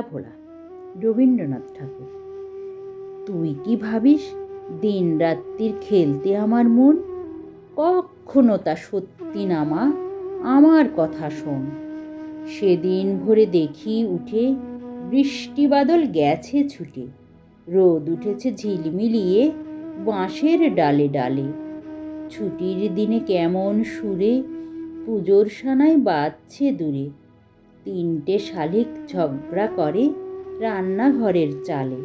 ভোলা, রবীন্দ্রনাথ ঠাকুর। তুই কি ভাবিস দিন রাত্রির খেলতে আমার মন? কখনো তা সত্যি না মা, আমার কথা শোন। সেদিন ভোরে দেখি উঠে বৃষ্টি বাদল গেছে ছুটে, রোদ উঠেছে ঝিলমিলিয়ে বাঁশের ডালে ডালে। ছুটির দিনে কেমন সুরে পুজোর সানাই বাজছে দূরে, তিনটে শালিক ঝগড়া করে রান্নাঘরের চালে।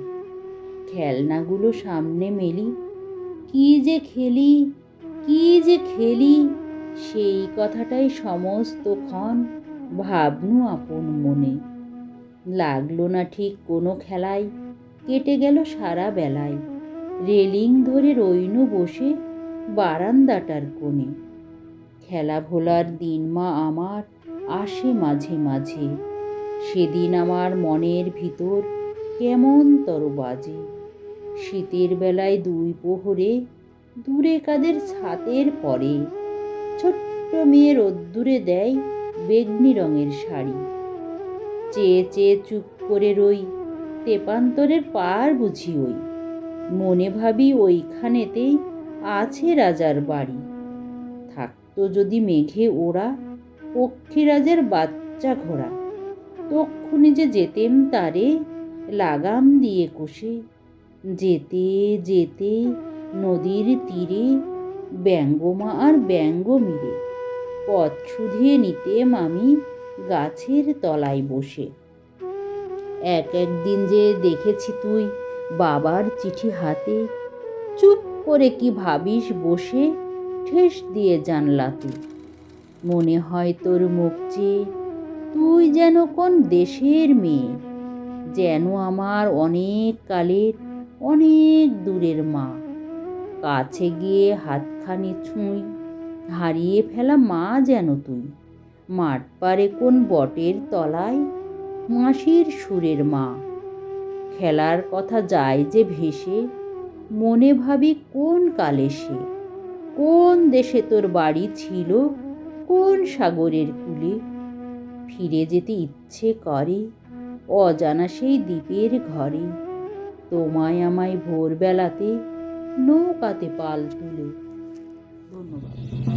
খেলনাগুলো সামনে মেলি, কি যে খেলি কি যে খেলি, সেই কথাটাই সমস্তক্ষণ ভাবনু আপন মনে। লাগলো না ঠিক কোনো খেলায়, কেটে গেল সারা বেলায়। রেলিং ধরে রইনু বসে বারান্দাটার কোণে। খেলা ভোলার দিন মা আমার আসে মাঝে মাঝে, সেদিন আমার মনের ভিতর কেমন তর বাজে। শীতের বেলায় দুই প্রহরে দূরে কাদের ছাতের পরে, ছোট্ট মেয়ে রোদ্দুরে দেয় বেগনি রঙের শাড়ি। চেয়ে চেয়ে চুপ করে রই, তেপান্তরের পার বুঝি ওই। মনে ভাবি ওইখানেতেই আছে রাজার বাড়ি। থাকতো যদি মেঘে ওরা পক্ষীরাজের বাচ্চা ঘোড়া, তক্ষুনি যে যেতেম তারে লাগাম দিয়ে কষে। যেতে যেতে নদীর তীরে ব্যঙ্গমা আর ব্যঙ্গ মিরে, পথ শুধিয়ে নিতেম আমি গাছের তলায় বসে। একদিন যে দেখেছি তুই বাবার চিঠি হাতে, চুপ করে কি ভাবিস বসে ঠেস দিয়ে জানলাতে। মনে হয় তোর মুখ চেয়ে তুই যেন কোন দেশের মেয়ে, যেন আমার অনেক কালের অনেক দূরের মা। কাছে গিয়ে হাতখানি ছুঁই, হারিয়ে ফেলা মা যেন তুই। মাঠ পারে কোন বটের তলায় মাসির সুরের মা। খেলার কথা যায় যে ভেসে, মনে ভাবি কোন কালে সে। কোন দেশে তোর বাড়ি ছিল, কোন সাগরের কূলে। ফিরে যেতে ইচ্ছে করে অজানা সেই দ্বীপের ঘরে, তোমায় আমায় ভোরবেলাতে নৌকাতে পাল তুলে। ধন্যবাদ।